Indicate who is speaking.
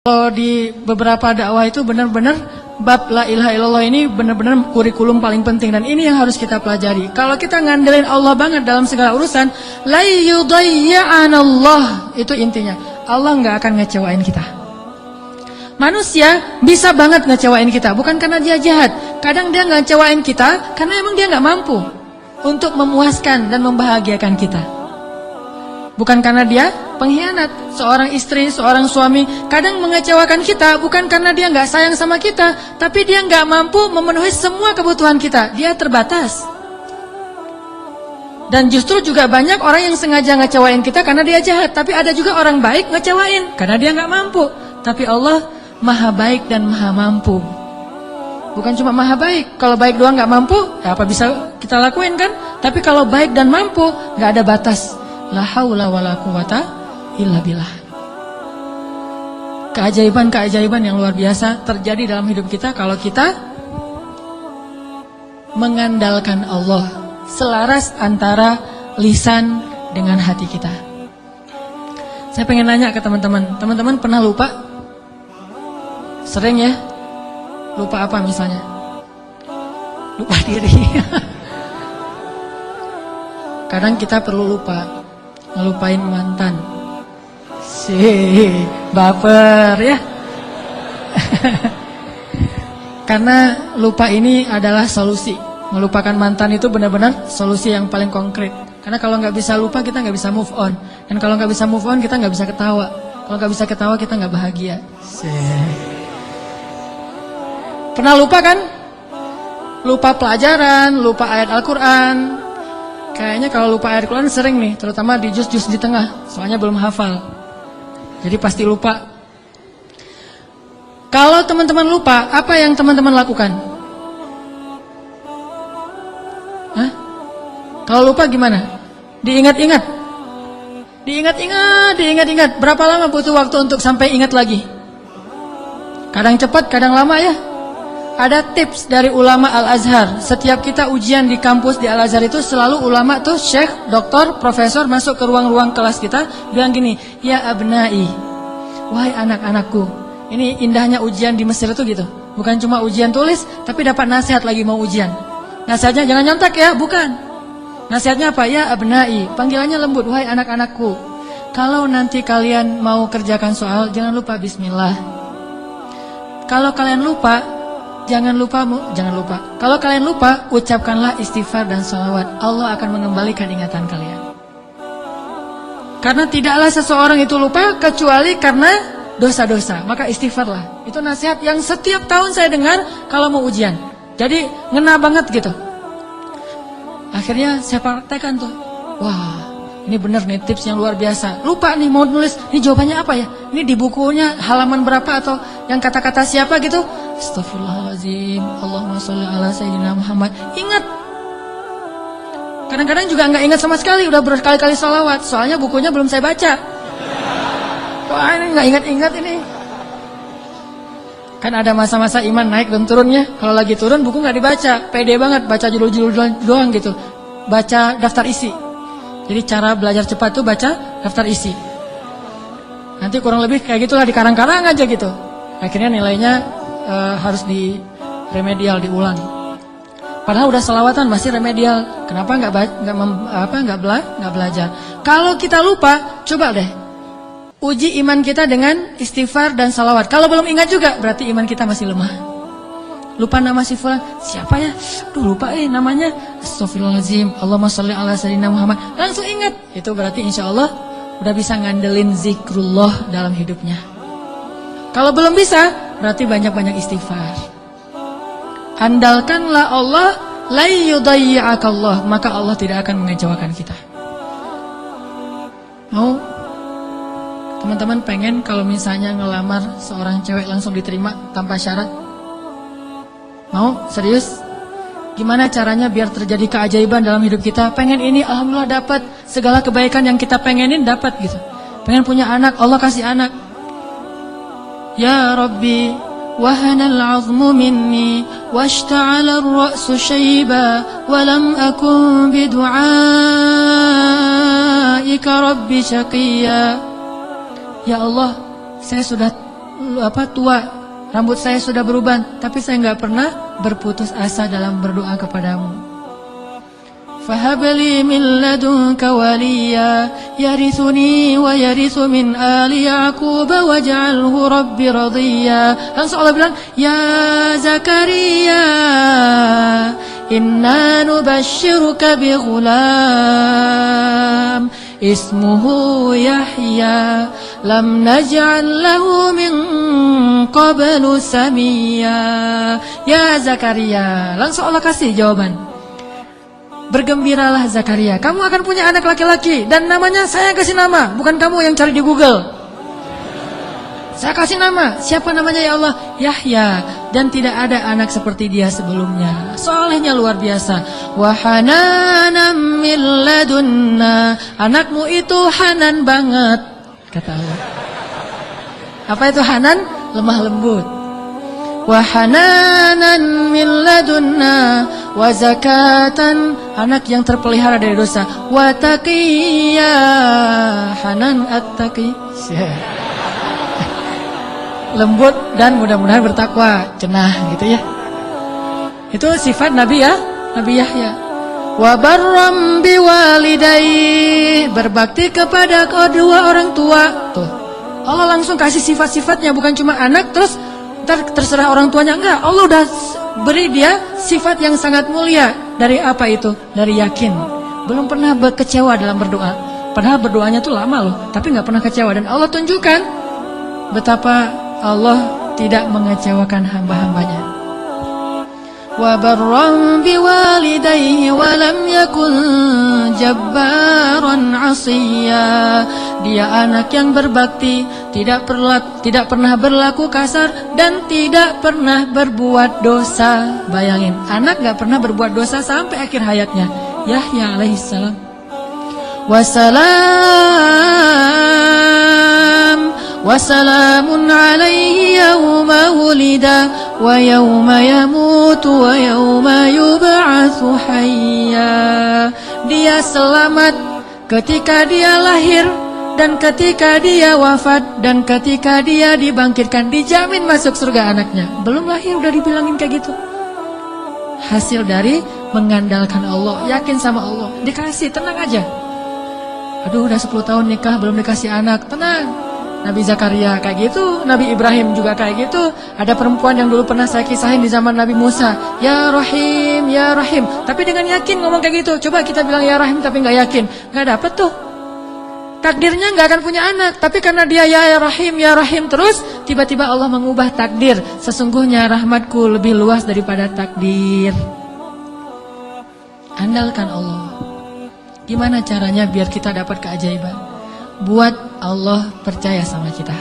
Speaker 1: Kalau di beberapa dakwah itu benar-benar bab la ilaha illallah ini benar-benar kurikulum paling penting, dan ini yang harus kita pelajari. Kalau kita ngandelin Allah banget dalam segala urusan, la yudayya'anallah, itu intinya. Allah nggak akan ngecewain kita. Manusia bisa banget ngecewain kita, bukan karena dia jahat. Kadang dia ngecewain kita karena emang dia nggak mampu untuk memuaskan dan membahagiakan kita. Bukan karena dia pengkhianat. Seorang istri, seorang suami kadang mengecewakan kita bukan karena dia nggak sayang sama kita, tapi dia nggak mampu memenuhi semua kebutuhan kita. Dia terbatas. Dan justru juga banyak orang yang sengaja ngecewain kita karena dia jahat, tapi ada juga orang baik ngecewain karena dia nggak mampu. Tapi Allah maha baik dan maha mampu. Bukan cuma maha baik, kalau baik doang nggak mampu, ya apa bisa kita lakuin kan? Tapi kalau baik dan mampu, nggak ada batas. La haula wala quwata illa billah. Keajaiban-keajaiban yang luar biasa terjadi dalam hidup kita kalau kita mengandalkan Allah, selaras antara lisan dengan hati kita. Saya pengen nanya ke teman-teman, teman-teman pernah lupa? Sering ya? Lupa apa misalnya? Lupa diri. Kadang kita perlu lupa, ngelupain mantan. Baper ya. Karena lupa ini adalah solusi. Melupakan mantan itu benar-benar solusi yang paling konkret. Karena kalau nggak bisa lupa, kita nggak bisa move on. Dan kalau nggak bisa move on, kita nggak bisa ketawa. Kalau nggak bisa ketawa, kita nggak bahagia. Pernah lupa kan? Lupa pelajaran, lupa ayat Al-Quran. Kayaknya kalau lupa ayat Al-Quran sering nih, terutama di juz-juz di tengah. Soalnya belum hafal. Jadi pasti lupa. Kalau teman-teman lupa, apa yang teman-teman lakukan? Hah? Kalau lupa gimana? Diingat-ingat. Diingat-ingat. Berapa lama butuh waktu untuk sampai ingat lagi? Kadang cepat, kadang lama ya. Ada tips dari ulama Al-Azhar. Setiap kita ujian di kampus di Al-Azhar itu selalu ulama tuh syekh, doktor, profesor masuk ke ruang-ruang kelas kita bilang gini, ya abnai, wahai anak-anakku. Ini indahnya ujian di Mesir itu gitu. Bukan cuma ujian tulis, tapi dapat nasihat lagi mau ujian. Nasihatnya jangan nyontek ya, bukan. Nasihatnya apa? Ya abnai, panggilannya lembut, wahai anak-anakku. Kalau nanti kalian mau kerjakan soal, jangan lupa bismillah. Kalau kalian lupa, jangan lupa. Kalau kalian lupa, ucapkanlah istighfar dan sholawat. Allah akan mengembalikan ingatan kalian. Karena tidaklah seseorang itu lupa kecuali karena dosa-dosa. Maka istighfarlah. Itu nasihat yang setiap tahun saya dengar kalau mau ujian. Jadi ngena banget gitu. Akhirnya saya praktekkan tuh. Wah, ini bener nih tips yang luar biasa. Lupa nih mau nulis, ini jawabannya apa ya? Ini di bukunya halaman berapa atau yang kata-kata siapa gitu? Astaghfirullahaladzim, Allahumma sholli ala sayyidina Muhammad. Ingat. Kadang-kadang juga nggak ingat sama sekali, udah berkali-kali sholawat. Soalnya bukunya belum saya baca. Wah, ini nggak ingat-ingat ini. Kan ada masa-masa iman naik dan turunnya. Kalau lagi turun buku nggak dibaca, pede banget baca judul-judul doang gitu. Baca daftar isi. Jadi cara belajar cepat tuh baca daftar isi. Nanti kurang lebih kayak gitulah, dikarang-karang aja gitu. Akhirnya nilainya harus di remedial, diulang. Padahal udah selawatan masih remedial. Kenapa nggak belajar? Kalau kita lupa, coba deh uji iman kita dengan istighfar dan salawat. Kalau belum ingat juga, berarti iman kita masih lemah. Lupa nama si fulan, siapa ya? Duh lupa namanya. Astaghfirullahaladzim, Allahumma sholli ala sayyidina Muhammad. Langsung ingat. Itu berarti insya Allah udah bisa ngandelin zikrullah dalam hidupnya. Kalau belum bisa, berarti banyak-banyak istighfar. Andalkanlah Allah, la yudayya'akallah, maka Allah tidak akan mengecewakan kita. Mau? Teman-teman pengen kalau misalnya ngelamar seorang cewek langsung diterima tanpa syarat? Mau? Serius? Gimana caranya biar terjadi keajaiban dalam hidup kita? Pengen ini, alhamdulillah dapat. Segala kebaikan yang kita pengenin dapat gitu. Pengen punya anak, Allah kasih anak. Ya Rabbi, wahanal azmu minni, washta'ala ar-ra'su shayba, walam akun bidu'aika Rabbi syaqiyya. Ya Allah, saya sudah tua, rambut saya sudah beruban, tapi saya nggak pernah berputus asa dalam berdoa kepadamu. Fahabli min ladunka waliya yarithuni wa yarithu min ali Yaqub waj'alhu rabbi radiyya. Langsung Allah bilang, ya Zakaria, inna nubashshiruka bi ghulam ismuhu Yahya lam naj'al lahu min qablu samiyya. Ya Zakaria, langsung Allah kasih jawaban. Bergembiralah Zakaria, kamu akan punya anak laki-laki dan namanya saya kasih nama, bukan kamu yang cari di Google. Saya kasih nama. Siapa namanya ya Allah? Yahya. Dan tidak ada anak seperti dia sebelumnya. Solehnya luar biasa. Wa hananan min ladunna. Anakmu itu hanan banget, kata Allah. Apa itu hanan? Lemah lembut. Wa hananan min ladunna wa zakatan, anak yang terpelihara dari dosa. Wa taqiyya, hanan at-taqi, lembut dan mudah-mudahan bertakwa, cenah gitu ya. Itu sifat Nabi ya, Nabi Yahya. Wa barram biwalidayhi, berbakti kepada kedua orang tua. Tuh, Allah langsung kasih sifat-sifatnya, bukan cuma anak terus terserah orang tuanya, enggak. Allah udah beri dia sifat yang sangat mulia. Dari apa itu? Dari yakin. Belum pernah kecewa dalam berdoa. Padahal berdoanya tuh lama loh, tapi nggak pernah kecewa. Dan Allah tunjukkan betapa Allah tidak mengecewakan hamba-hambanya. Wa barran biwalidayhi wa lam yakun jabbaran 'asiyya. Dia anak yang berbakti, tidak pernah berlaku kasar dan tidak pernah berbuat dosa. Bayangin, anak gak pernah berbuat dosa sampai akhir hayatnya. Yahya alaihissalam. Wassalamun alaihi yawma wulida wa yawma yamutu wa yawma yub'atsu hayya. Dia selamat ketika dia lahir dan ketika dia wafat dan ketika dia dibangkitkan. Dijamin masuk surga anaknya. Belum lahir udah dibilangin kayak gitu. Hasil dari mengandalkan Allah, yakin sama Allah. Dikasih, tenang aja. Aduh udah 10 tahun nikah belum dikasih anak, tenang. Nabi Zakaria kayak gitu, Nabi Ibrahim juga kayak gitu. Ada perempuan yang dulu pernah saya kisahin di zaman Nabi Musa, ya Rahim, ya Rahim. Tapi dengan yakin ngomong kayak gitu. Coba kita bilang ya Rahim tapi gak yakin, gak dapet tuh. Takdirnya gak akan punya anak, tapi karena dia ya Rahim terus, tiba-tiba Allah mengubah takdir. Sesungguhnya rahmatku lebih luas daripada takdir. Andalkan Allah. Gimana caranya biar kita dapat keajaiban? Buat Allah percaya sama kita.